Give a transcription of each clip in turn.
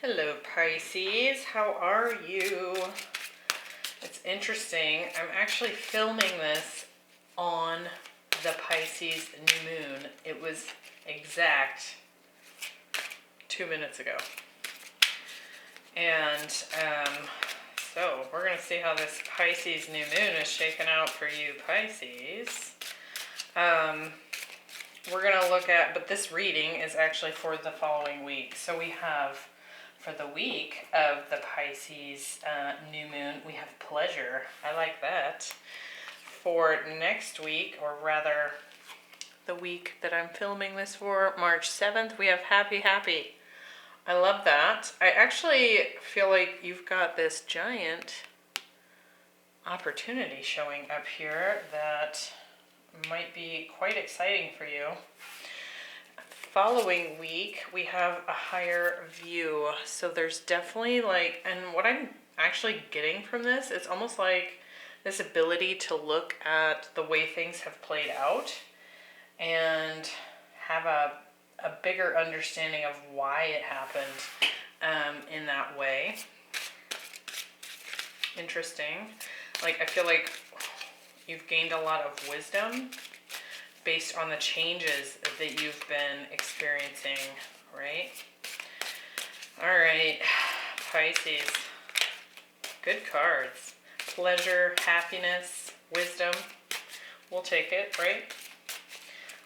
Hello Pisces, how are you? It's interesting, I'm actually filming this on the Pisces new moon. It was exact 2 minutes ago. And so we're going to see how this Pisces new moon is shaking out for you Pisces. We're going to look at, but this reading is actually for the following week. So we have, for the week of the Pisces new moon, we have pleasure. I like that. For next week, or rather the week that I'm filming this for, March 7th, we have happy, happy. I love that. I actually feel like you've got this giant opportunity showing up here that might be quite exciting for you. Following week, we have a higher view. So there's definitely like, and what I'm actually getting from this, it's almost like this ability to look at the way things have played out and have a bigger understanding of why it happened in that way. Interesting. Like, I feel like you've gained a lot of wisdom based on the changes that you've been experiencing, right? All right, Pisces. Good cards. Pleasure, happiness, wisdom. We'll take it, right?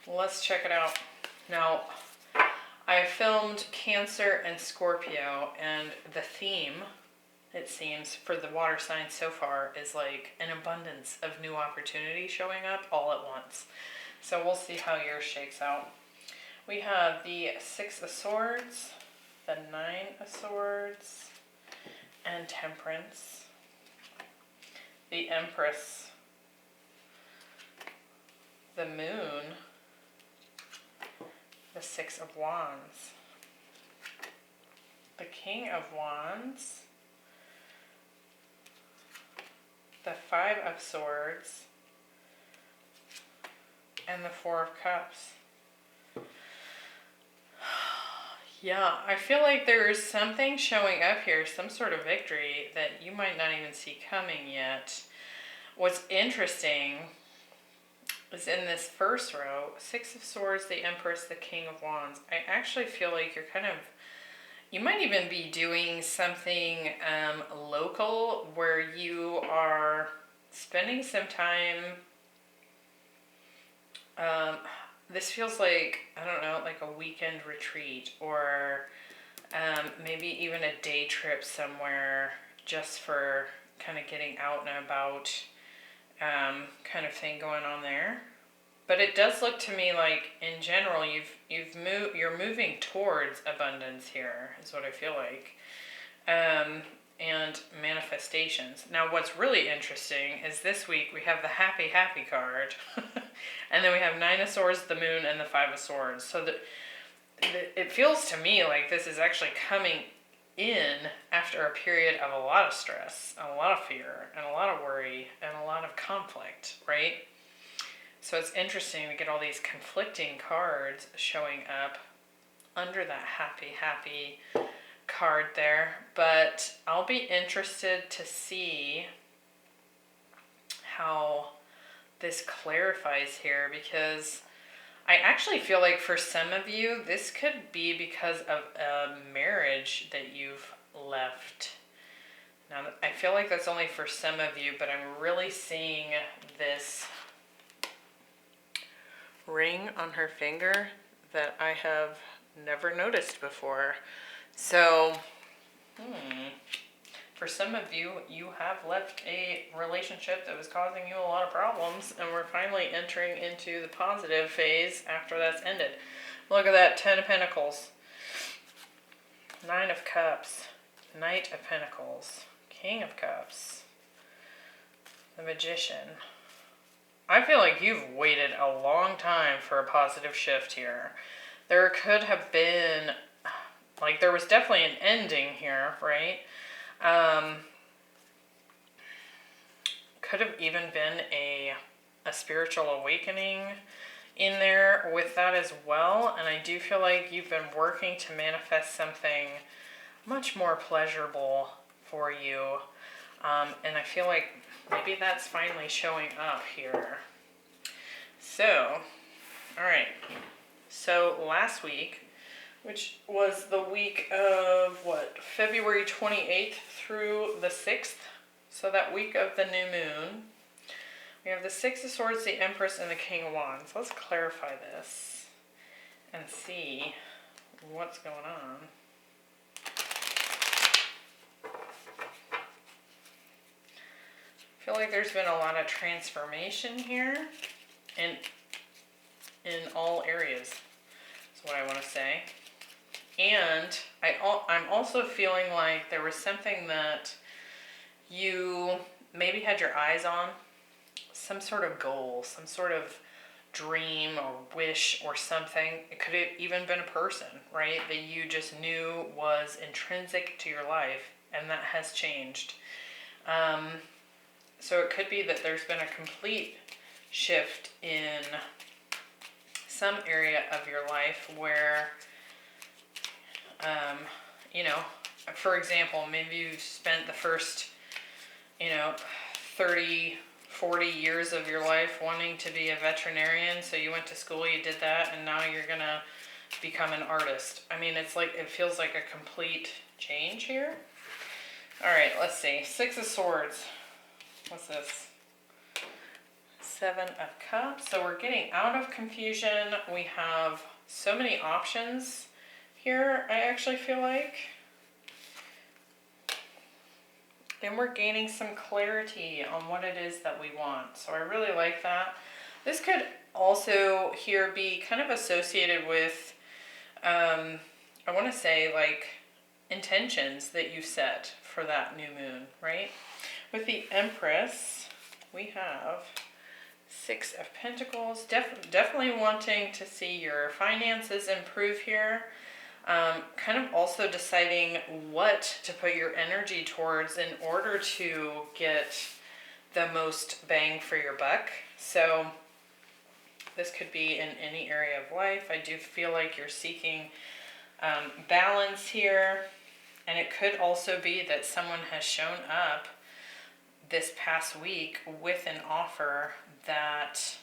Let's check it out. Now, I filmed Cancer and Scorpio, and the theme, it seems, for the water signs so far is like an abundance of new opportunity showing up all at once. So we'll see how yours shakes out. We have the 6 of Swords, the 9 of Swords, and Temperance, the Empress, the Moon, the 6 of Wands, the King of Wands, the 5 of Swords, and the 4 of Cups. Yeah, I feel like there is something showing up here, some sort of victory that you might not even see coming yet. What's interesting is in this first row, 6 of Swords, the Empress, the King of Wands. I actually feel like you're kind of, you might even be doing something local where you are spending some time. This feels like, I don't know, like a weekend retreat, or maybe even a day trip somewhere just for kind of getting out and about kind of thing going on there. But it does look to me like, in general, you're moving towards abundance here, is what I feel like. And manifestations. Now, what's really interesting is this week we have the happy, happy card. And then we have 9 of Swords, the Moon, and the 5 of Swords. So it feels to me like this is actually coming in after a period of a lot of stress, and a lot of fear, and a lot of worry, and a lot of conflict, right? So it's interesting to get all these conflicting cards showing up under that happy, happy card there. But I'll be interested to see how this clarifies here, because I actually feel like for some of you, this could be because of a marriage that you've left. Now, I feel like that's only for some of you, but I'm really seeing this ring on her finger that I have never noticed before. So, for some of you, you have left a relationship that was causing you a lot of problems, and we're finally entering into the positive phase after that's ended. Look at that, 10 of Pentacles, 9 of Cups, Knight of Pentacles, King of Cups, the Magician. I feel like you've waited a long time for a positive shift here. There could have been, like, there was definitely an ending here, right? Could have even been a spiritual awakening in there with that as well. And I do feel like you've been working to manifest something much more pleasurable for you. And I feel like maybe that's finally showing up here. So, all right. So last week, which was the week of what, February 28th through the 6th. So that week of the new moon, we have the Six of Swords, the Empress, and the King of Wands. Let's clarify this and see what's going on. I feel like there's been a lot of transformation here in all areas, is what I want to say. And I'm also feeling like there was something that you maybe had your eyes on, some sort of goal, some sort of dream or wish or something. It could have even been a person, right, that you just knew was intrinsic to your life, and that has changed. So it could be that there's been a complete shift in some area of your life where, you know, for example, maybe you've spent the first, 30, 40 years of your life wanting to be a veterinarian. So you went to school, you did that, and now you're going to become an artist. I mean, it feels like a complete change here. All right, let's see. Six of Swords. What's this? Seven of Cups. So we're getting out of confusion. We have so many options here, I actually feel like. And we're gaining some clarity on what it is that we want. So I really like that. This could also here be kind of associated with, I want to say, like, intentions that you set for that new moon, right? With the Empress, we have Six of Pentacles. Definitely wanting to see your finances improve here. Kind of also deciding what to put your energy towards in order to get the most bang for your buck. So this could be in any area of life. I do feel like you're seeking balance here. And it could also be that someone has shown up this past week with an offer that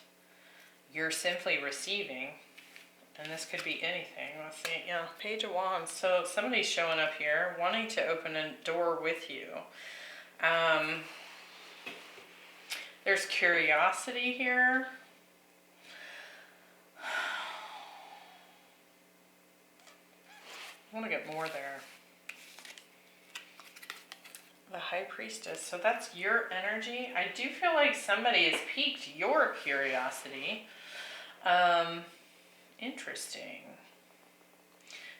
you're simply receiving. And this could be anything. Let's see. Yeah, Page of Wands. So somebody's showing up here wanting to open a door with you. There's curiosity here. I want to get more there. The High Priestess. So that's your energy. I do feel like somebody has piqued your curiosity. Interesting.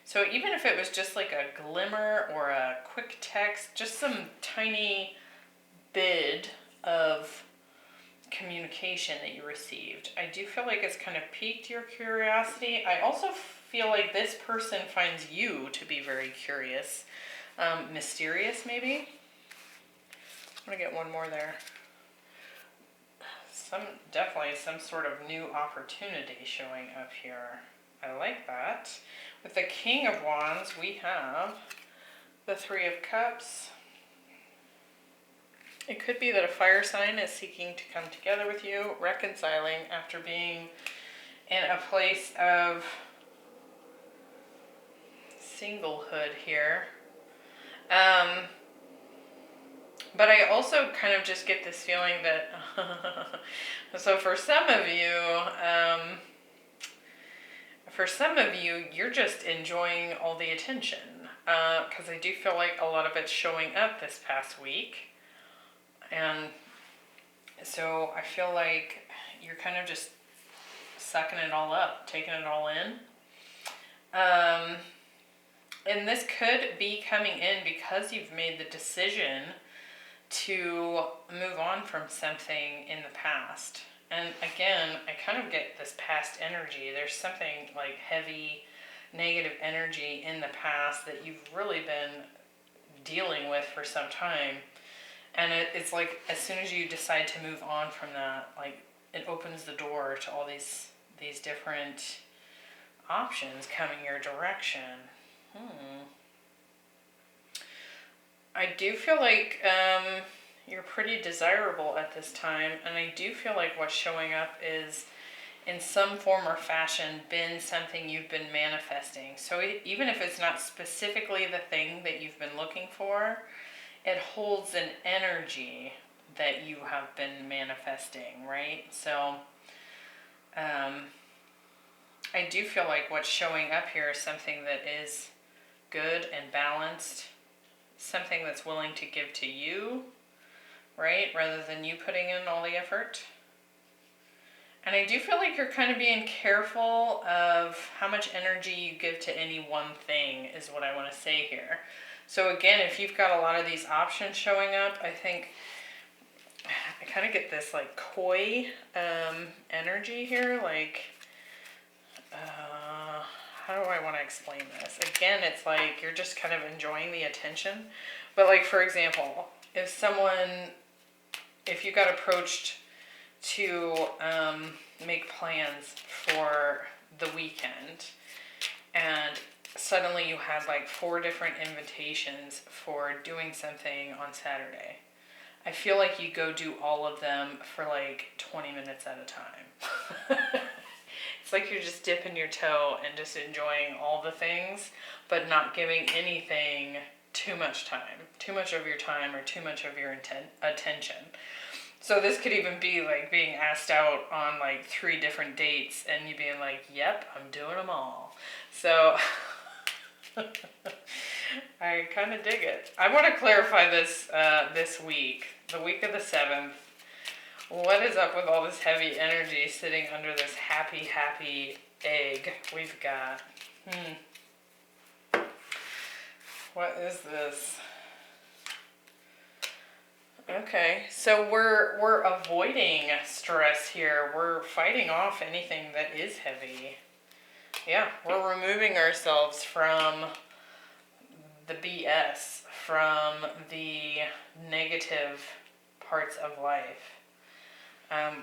So even if it was just like a glimmer or a quick text, just some tiny bit of communication that you received, I do feel like it's kind of piqued your curiosity. I also feel like this person finds you to be very curious, mysterious maybe. I'm gonna get one more there. Definitely some sort of new opportunity showing up here. I like that. With the King of Wands, we have the Three of Cups. It could be that a fire sign is seeking to come together with you, reconciling after being in a place of singlehood here. But I also kind of just get this feeling that, so for some of you, you're just enjoying all the attention. Because I do feel like a lot of it's showing up this past week. And so I feel like you're kind of just sucking it all up, taking it all in. And this could be coming in because you've made the decision to move on from something in the past. And again, I kind of get this past energy. There's something like heavy, negative energy in the past that you've really been dealing with for some time. And it's like as soon as you decide to move on from that, like it opens the door to all these different options coming your direction. I do feel like you're pretty desirable at this time, and I do feel like what's showing up is in some form or fashion been something you've been manifesting. So even if it's not specifically the thing that you've been looking for, it holds an energy that you have been manifesting, right? So I do feel like what's showing up here is something that is good and balanced, something that's willing to give to you, right? Rather than you putting in all the effort. And I do feel like you're kind of being careful of how much energy you give to any one thing is what I want to say here. So again, if you've got a lot of these options showing up, I think I kind of get this like coy energy here, like how do I want to explain this? Again, it's like you're just kind of enjoying the attention. But like, for example, if you got approached to make plans for the weekend, and suddenly you had like 4 different invitations for doing something on Saturday, I feel like you go do all of them for like 20 minutes at a time. It's like you're just dipping your toe and just enjoying all the things, but not giving anything too much time, too much of your time, or too much of your attention. So this could even be like being asked out on like 3 different dates and you being like, yep, I'm doing them all. So I kind of dig it. I want to clarify this this week, the week of the 7th. What is up with all this heavy energy sitting under this happy egg we've got? What is this? Okay, so we're avoiding stress here. We're fighting off anything that is heavy. Yeah, we're removing ourselves from the BS, from the negative parts of life.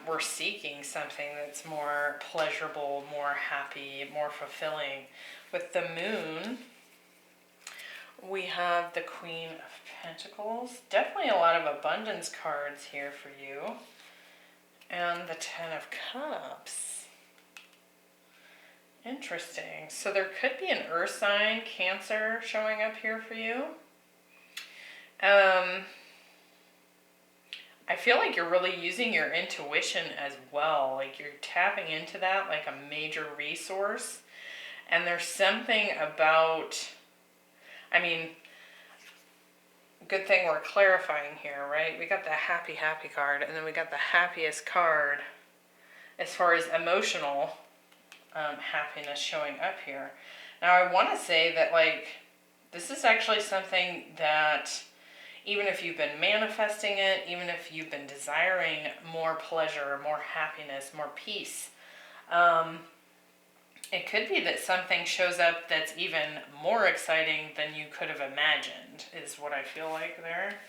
We're seeking something that's more pleasurable, more happy, more fulfilling. With the moon, we have the Queen of Pentacles. Definitely a lot of abundance cards here for you. And the 10 of Cups. Interesting. So there could be an earth sign, Cancer, showing up here for you. I feel like you're really using your intuition as well. Like you're tapping into that like a major resource. And there's something about, I mean, good thing we're clarifying here, right? We got the happy card, and then we got the happiest card as far as emotional happiness showing up here. Now I want to say that like this is actually something that even if you've been manifesting it, even if you've been desiring more pleasure, more happiness, more peace, it could be that something shows up that's even more exciting than you could have imagined, is what I feel like there.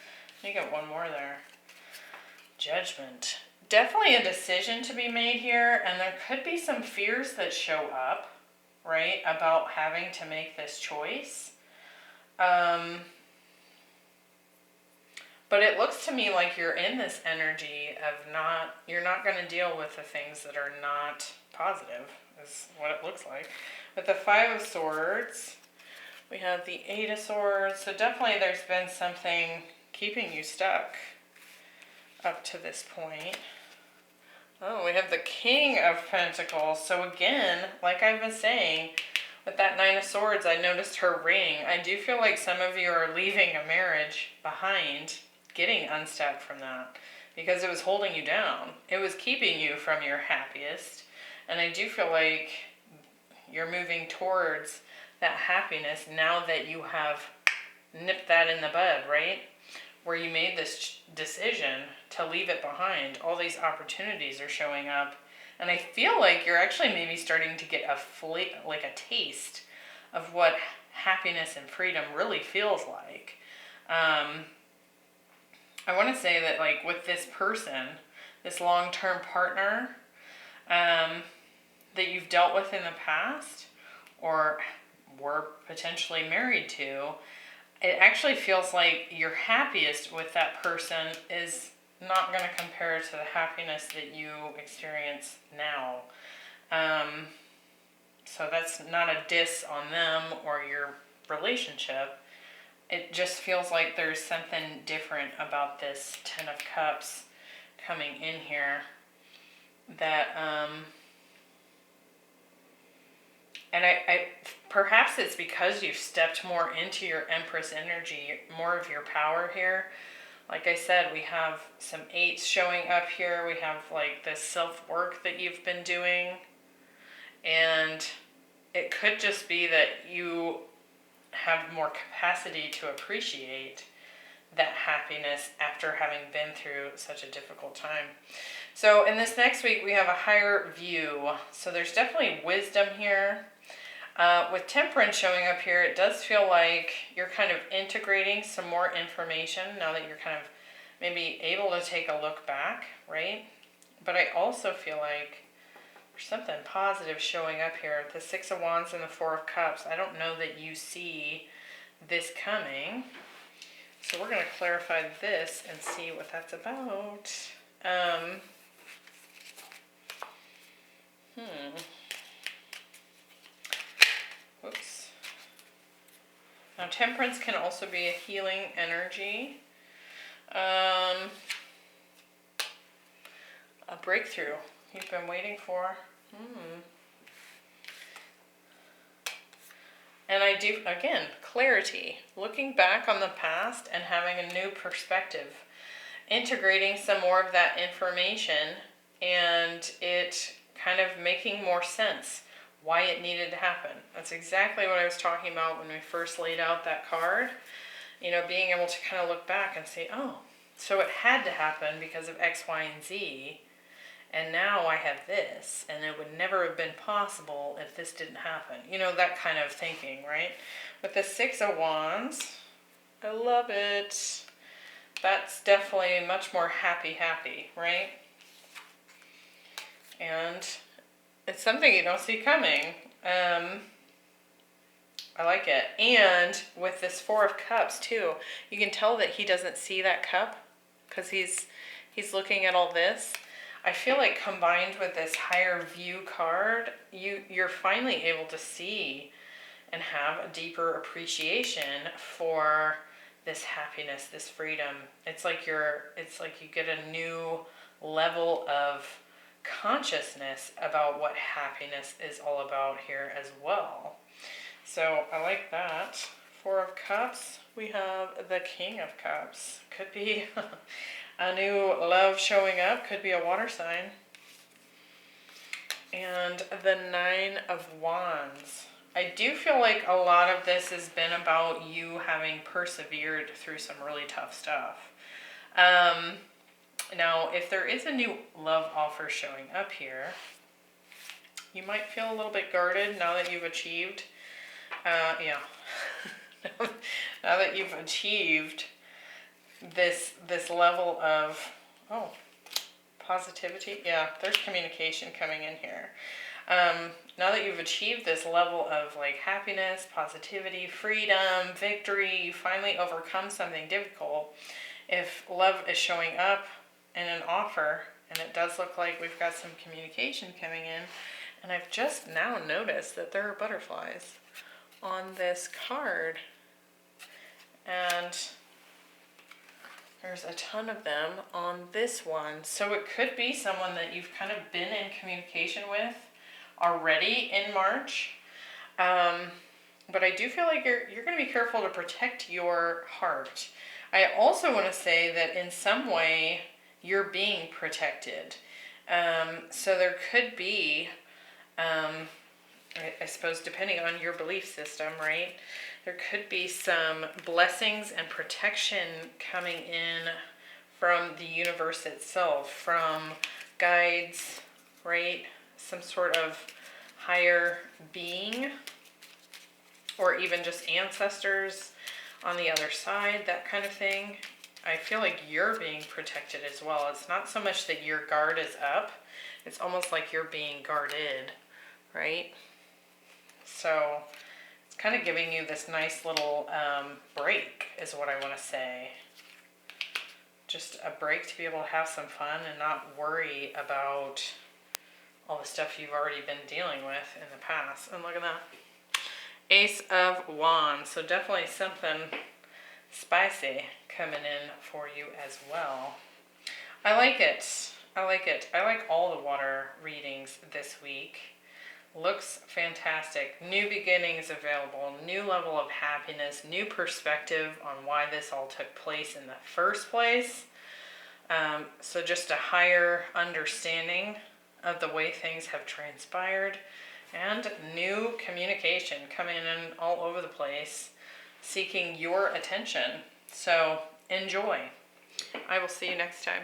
Let me get one more there. Judgment. Definitely a decision to be made here, and there could be some fears that show up, right, about having to make this choice. But it looks to me like you're in this energy of you're not going to deal with the things that are not positive, is what it looks like. With the 5 of Swords, we have the 8 of Swords. So definitely there's been something keeping you stuck up to this point. Oh, we have the King of Pentacles. So again, like I've been saying, with that 9 of Swords, I noticed her ring. I do feel like some of you are leaving a marriage behind, getting unstuck from that, because it was holding you down. It was keeping you from your happiest. And I do feel like you're moving towards that happiness now that you have nipped that in the bud, right? Where you made this decision to leave it behind. All these opportunities are showing up. And I feel like you're actually maybe starting to get a taste of what happiness and freedom really feels like. I want to say that like with this person, this long-term partner that you've dealt with in the past or were potentially married to, it actually feels like your happiest with that person is not going to compare to the happiness that you experience now. So that's not a diss on them or your relationship. It just feels like there's something different about this Ten of Cups coming in here that, and I perhaps it's because you've stepped more into your Empress energy, more of your power here. Like I said, we have some 8s showing up here. We have like this self-work that you've been doing. And it could just be that you have more capacity to appreciate that happiness after having been through such a difficult time. So in this next week, we have a higher view. So there's definitely wisdom here. With Temperance showing up here, it does feel like you're kind of integrating some more information now that you're kind of maybe able to take a look back, right? But I also feel like there's something positive showing up here. The 6 of Wands and the 4 of Cups. I don't know that you see this coming. So we're going to clarify this and see what that's about. Whoops. Now, Temperance can also be a healing energy. A breakthrough you've been waiting for. And I do, again, clarity. Looking back on the past and having a new perspective. Integrating some more of that information and it kind of making more sense. Why it needed to happen. That's exactly what I was talking about when we first laid out that card. You know, being able to kind of look back and say, oh, so it had to happen because of X, Y, and Z. And now I have this. And it would never have been possible if this didn't happen. You know, that kind of thinking, right? With the 6 of Wands, I love it. That's definitely much more happy, right? And it's something you don't see coming. I like it. And with this 4 of Cups too, you can tell that he doesn't see that cup because he's looking at all this. I feel like combined with this higher view card, you're finally able to see and have a deeper appreciation for this happiness, this freedom. It's like you get a new level of consciousness about what happiness is all about here as well. So I like that. 4 of Cups, we have the King of Cups. Could be a new love showing up, could be a water sign. And the 9 of Wands. I do feel like a lot of this has been about you having persevered through some really tough stuff. Now, if there is a new love offer showing up here, you might feel a little bit guarded now that you've achieved, now that you've achieved this level of, positivity. Yeah, there's communication coming in here. Now that you've achieved this level of like happiness, positivity, freedom, victory, you finally overcome something difficult. If love is showing up in an offer, and it does look like we've got some communication coming in, and I've just now noticed that there are butterflies on this card, and there's a ton of them on this one. So it could be someone that you've kind of been in communication with already in March, but I do feel like you're going to be careful to protect your heart. I also want to say that in some way you're being protected. So there could be, I suppose, depending on your belief system, right? There could be some blessings and protection coming in from the universe itself, from guides, right? Some sort of higher being, or even just ancestors on the other side, that kind of thing. I feel like you're being protected as well. It's not so much that your guard is up. It's almost like you're being guarded, right? So It's kind of giving you this nice little break is what I want to say. Just a break to be able to have some fun and not worry about all the stuff you've already been dealing with in the past. And look at that. Ace of Wands. So definitely something spicy coming in for you as well. I like it. I like it. I like all the water readings this week. Looks fantastic. New beginnings available. New level of happiness. New perspective on why this all took place in the first place. So just a higher understanding of the way things have transpired. And new communication coming in all over the place, seeking your attention. So enjoy. I will see you next time.